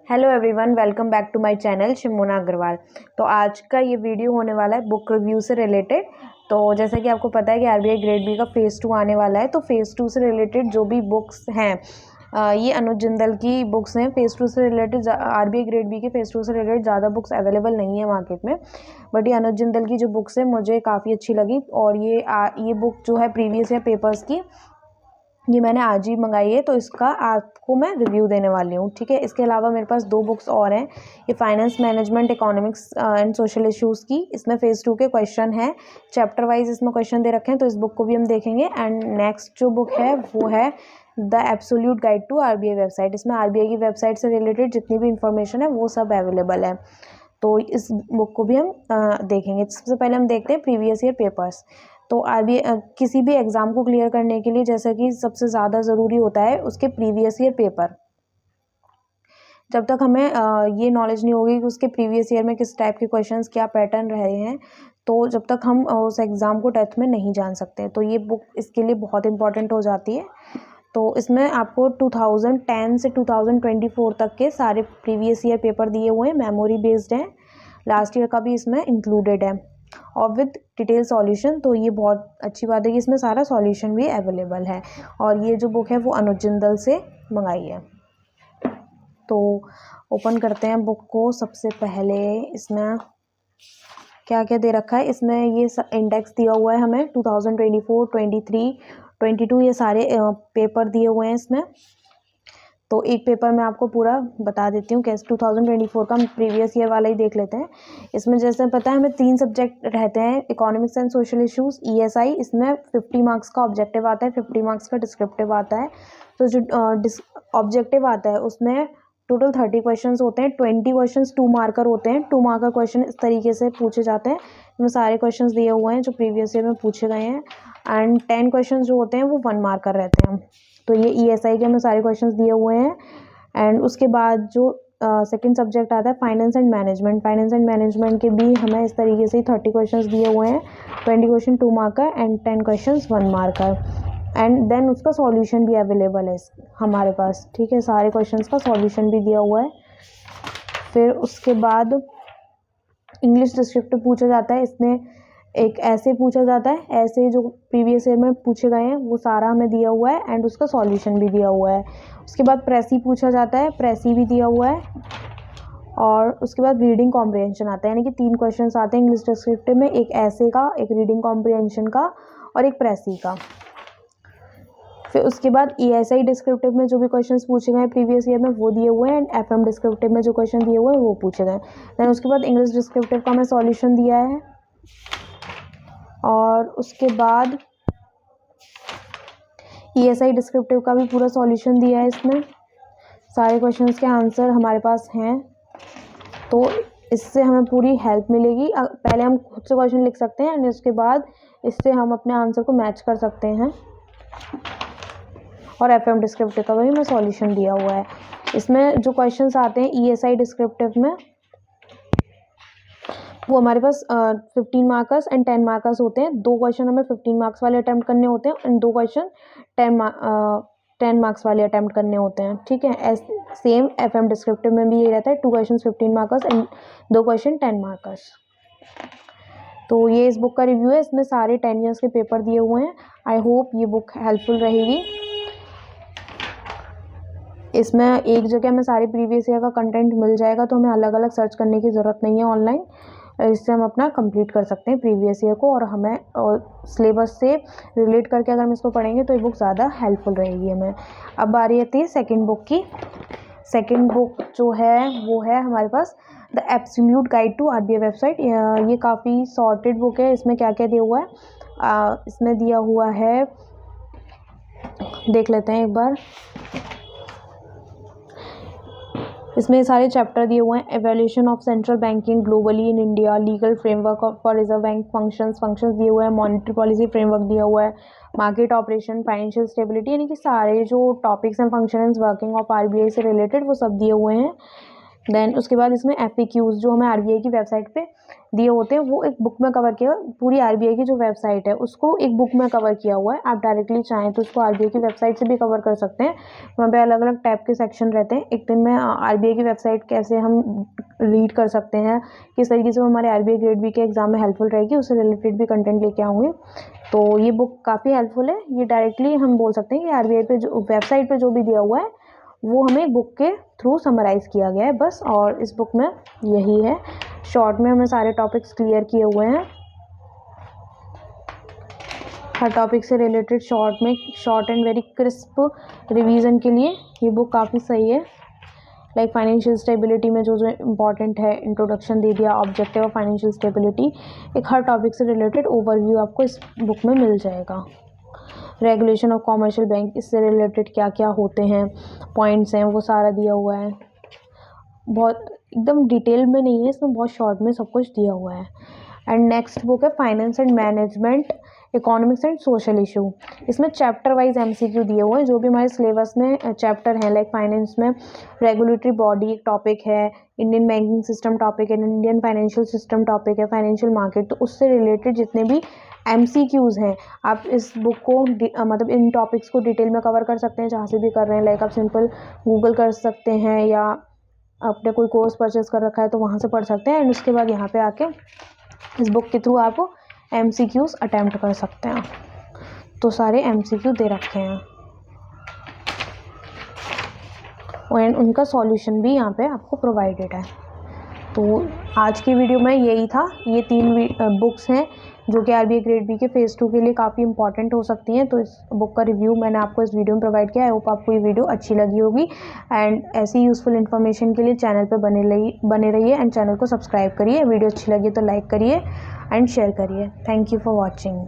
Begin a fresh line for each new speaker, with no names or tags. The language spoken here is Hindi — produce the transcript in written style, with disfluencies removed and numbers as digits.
Hello everyone, welcome back to my channel Shimona Agarwal. तो आज का ये वीडियो होने वाला है बुक रिव्यू से रिलेटेड। तो जैसा कि आपको पता है कि आरबीआई ग्रेड बी का फ़ेज़ 2 आने वाला है, तो फ़ेज़ 2 से रिलेटेड जो भी बुक्स हैं ये अनुज जिंदल की बुक्स हैं। फ़ेज़ 2 से रिलेटेड आरबीआई ग्रेड बी के फ़ेज़ 2 से रिलेटेड ज़्यादा बुक्स अवेलेबल नहीं है मार्केट में, बट ये अनुज जिंदल की जो बुक्स है मुझे काफ़ी अच्छी लगी। और ये बुक जो है प्रीवियस ईयर पेपर्स की, ये मैंने आज ही मंगाई है, तो इसका आपको मैं रिव्यू देने वाली हूँ। ठीक है, इसके अलावा मेरे पास 2 बुक्स और हैं। ये finance management economics and social issues की, इसमें फ़ेज़ 2 के क्वेश्चन हैं, चैप्टर वाइज इसमें क्वेश्चन दे रखे हैं, तो इस बुक को भी हम देखेंगे। एंड नेक्स्ट जो बुक है वो है the absolute guide to RBI website. इसमें आरबीआई की वेबसाइट से रिलेटेड जितनी भी इंफॉर्मेशन है वो सब अवेलेबल है, तो इस बुक को भी हम देखेंगे। सबसे पहले हम देखते हैं प्रीवियस ईयर पेपर्स। तो आरबीआई किसी भी एग्ज़ाम को क्लियर करने के लिए जैसा कि सबसे ज़्यादा ज़रूरी होता है उसके प्रीवियस ईयर पेपर। जब तक हमें ये नॉलेज नहीं होगी कि उसके प्रीवियस ईयर में किस टाइप के क्वेश्चंस क्या पैटर्न रहे हैं, तो जब तक हम उस एग्ज़ाम को डेप्थ में नहीं जान सकते। तो ये बुक इसके लिए बहुत इंपॉर्टेंट हो जाती है। तो इसमें आपको 2010 से 2024 तक के सारे प्रीवियस ईयर पेपर दिए हुए हैं, मेमोरी बेस्ड हैं। लास्ट ईयर का भी इसमें इंक्लूडेड है और विद डिटेल सॉल्यूशन। तो ये बहुत अच्छी बात है कि इसमें सारा सॉल्यूशन भी अवेलेबल है। और ये जो बुक है वो अनुज जिंदल से मंगाई है। तो ओपन करते हैं बुक को। सबसे पहले इसमें क्या क्या दे रखा है, इसमें ये इंडेक्स दिया हुआ है हमें 2024, 23, 22 ये सारे पेपर दिए हुए हैं इसमें। तो एक पेपर मैं आपको पूरा बता देती हूँ कैसे 2024 का, हम प्रीवियस ईयर वाला ही देख लेते हैं। इसमें जैसे पता है हमें 3 सब्जेक्ट रहते हैं, economics and social issues ESI. इसमें 50 मार्क्स का ऑब्जेक्टिव आता है, 50 मार्क्स का डिस्क्रिप्टिव आता है। तो जो ऑब्जेक्टिव आता है उसमें टोटल 30 क्वेश्चंस होते हैं। 20 क्वेश्चंस 2 मार्कर होते हैं। 2 मार्कर क्वेश्चन इस तरीके से पूछे जाते हैं, इसमें सारे क्वेश्चंस दिए हुए हैं जो प्रीवियस ईयर में पूछे गए हैं। एंड 10 क्वेश्चंस जो होते हैं वो 1 मार्कर रहते हैं। तो ये ईएसआई के हमें सारे क्वेश्चंस दिए हुए हैं। एंड उसके बाद जो सेकंड सब्जेक्ट आता है finance and management. Finance and management के भी हमें इस तरीके से 30 क्वेश्चंस दिए हुए हैं। 20 question 2 marker and 10 questions 1 marker. And then उसका सॉल्यूशन भी अवेलेबल है हमारे पास। ठीक है, सारे क्वेश्चंस का सॉल्यूशन भी दिया हुआ है। फिर उसके बाद इंग्लिश डिस्क्रिप्टिव पूछा जाता है। इसमें एक ऐसे पूछा जाता है, ऐसे जो प्रीवियस ईयर में पूछे गए हैं वो सारा हमें दिया हुआ है एंड उसका सॉल्यूशन भी दिया हुआ है। उसके बाद प्रेसी पूछा जाता है, प्रेसी भी दिया हुआ है। और उसके बाद रीडिंग कॉम्प्रिहेंशन आता है, यानी कि 3 क्वेश्चंस आते हैं इंग्लिश डिस्क्रिप्टिव में, एक ऐसे का, एक रीडिंग कॉम्प्रिहेंशन का और एक प्रेसी का। फिर उसके बाद ईएसआई डिस्क्रिप्टिव में जो भी क्वेश्चंस पूछे गए हैं प्रीवियस ईयर में वो दिए हुए हैं एंड एफएम डिस्क्रिप्टिव में जो क्वेश्चन दिए हुए हैं वो पूछे गए। देन उसके बाद इंग्लिश डिस्क्रिप्टिव का हमें सॉल्यूशन दिया है। और उसके बाद ईएसआई डिस्क्रिप्टिव का भी पूरा सॉल्यूशन दिया है। इसमें सारे क्वेश्चंस के आंसर हमारे पास हैं, तो इससे हमें पूरी हेल्प मिलेगी। पहले हम खुद से क्वेश्चन लिख सकते हैं एंड उसके बाद इससे हम अपने आंसर को मैच कर सकते हैं। और एफएम डिस्क्रिप्टिव का भी हमें सॉल्यूशन दिया हुआ है। इसमें जो क्वेश्चंस आते हैं ईएसआई डिस्क्रिप्टिव में वो हमारे पास 15 मार्कर्स एंड 10 मार्कर्स होते हैं। 2 क्वेश्चन हमें 15 मार्क्स वाले अटैम्प्ट करने होते हैं एंड 2 क्वेश्चन 10 मार्क्स वाले अटैम्प्ट करने होते हैं। ठीक है, सेम एफएम डिस्क्रिप्टिव में भी ये रहता है, 2 question 15 markers and 2 question 10 markers. तो ये इस बुक का रिव्यू है। इसमें सारे 10 ईयर्स के पेपर दिए हुए हैं। आई होप ये बुक हेल्पफुल रहेगी। इसमें एक जगह में सारे प्रीवियस ईयर का कंटेंट मिल जाएगा, तो हमें अलग अलग सर्च करने की ज़रूरत नहीं है ऑनलाइन। इससे हम अपना कंप्लीट कर सकते हैं प्रीवियस ईयर को, और हमें सिलेबस से रिलेट करके अगर हम इसको पढ़ेंगे तो ये बुक ज़्यादा हेल्पफुल रहेगी हमें। अब बारी आती है सेकंड बुक की। सेकंड बुक जो है वो है हमारे पास the absolute guide to RBI website. ये काफ़ी सॉर्टेड बुक है। इसमें क्या क्या दिया हुआ है, इसमें दिया हुआ है, देख लेते हैं एक बार। इसमें सारे चैप्टर दिए हुए हैं। Evolution of central banking globally in India, legal framework for reserve bank functions दिए हुए हैं, मॉनेटरी पॉलिसी फ्रेमवर्क दिया हुआ है, मार्केट ऑपरेशन, फाइनेंशियल स्टेबिलिटी, यानी कि सारे जो टॉपिक्स हैं function and working of RBI से रिलेटेड वो सब दिए हुए हैं। देन उसके बाद इसमें FAQs जो हमें RBI की वेबसाइट पे दिए होते हैं वो एक बुक में कवर किया, पूरी RBI की जो वेबसाइट है उसको एक बुक में कवर किया हुआ है। आप डायरेक्टली चाहें तो उसको RBI की वेबसाइट से भी कवर कर सकते हैं। वहाँ पे अलग अलग टाइप के सेक्शन रहते हैं। एक दिन में RBI की वेबसाइट कैसे हम रीड कर सकते हैं, किस तरीके से वो हमारे RBI ग्रेड बी के एग्जाम में हेल्पफुल रहेगी, उससे रिलेटेड भी कंटेंट लेके आऊँगी। तो ये बुक काफ़ी हेल्पफुल है। ये डायरेक्टली हम बोल सकते हैं कि RBI पे जो वेबसाइट पे जो भी दिया हुआ है वो हमें बुक के थ्रू समराइज़ किया गया है बस। और इस बुक में यही है, शॉर्ट में हमें सारे टॉपिक्स क्लियर किए हुए हैं। हर टॉपिक से related short and very crisp revision के लिए ये बुक काफ़ी सही है। लाइक फाइनेंशियल स्टेबिलिटी में जो जो इम्पॉर्टेंट है इंट्रोडक्शन दे दिया, ऑब्जेक्टिव ऑफ फाइनेंशियल स्टेबिलिटी, एक हर टॉपिक से रिलेटेड ओवरव्यू आपको इस बुक में मिल जाएगा। रेगुलेशन ऑफ कॉमर्शियल बैंक, इससे रिलेटेड क्या क्या होते हैं, पॉइंट्स हैं, वो सारा दिया हुआ है। बहुत एकदम डिटेल में नहीं है, इसमें बहुत शॉर्ट में सब कुछ दिया हुआ है। एंड नेक्स्ट बुक है finance and management, economics and social issue. इसमें चैप्टर वाइज MCQ दिए हुए हैं जो भी हमारे सिलेबस में चैप्टर हैं। लाइक फाइनेंस में रेगुलेटरी बॉडी एक टॉपिक है, इंडियन बैंकिंग सिस्टम टॉपिक है, इंडियन फाइनेंशियल सिस्टम टॉपिक है, फाइनेंशियल मार्केट। तो उससे रिलेटेड जितने भी MCQs हैं आप इस बुक को मतलब इन टॉपिक्स को डिटेल में कवर कर सकते हैं जहाँ से भी कर रहे हैं। लाइक आप सिंपल गूगल कर सकते हैं या आपने कोई कोर्स परचेज कर रखा है तो वहाँ से पढ़ सकते हैं। एंड उसके बाद यहाँ पे आके इस बुक के थ्रू आप MCQs अटैम्प्ट कर सकते हैं। तो सारे MCQ दे रखे हैं और उनका सॉल्यूशन भी यहाँ पे आपको प्रोवाइडेड है। तो आज की वीडियो में यही था। ये 3 बुक्स हैं जो कि RBI ग्रेड बी के फेज़ 2 के लिए काफ़ी इंपॉर्टेंट हो सकती हैं। तो इस बुक का रिव्यू मैंने आपको इस वीडियो में प्रोवाइड किया। आई होप आपको ये वीडियो अच्छी लगी होगी। एंड ऐसी यूज़फुल इन्फॉर्मेशन के लिए चैनल पे बने रहिए एंड चैनल को सब्सक्राइब करिए। वीडियो अच्छी लगी तो लाइक करिए एंड शेयर करिए। Thank you for watching.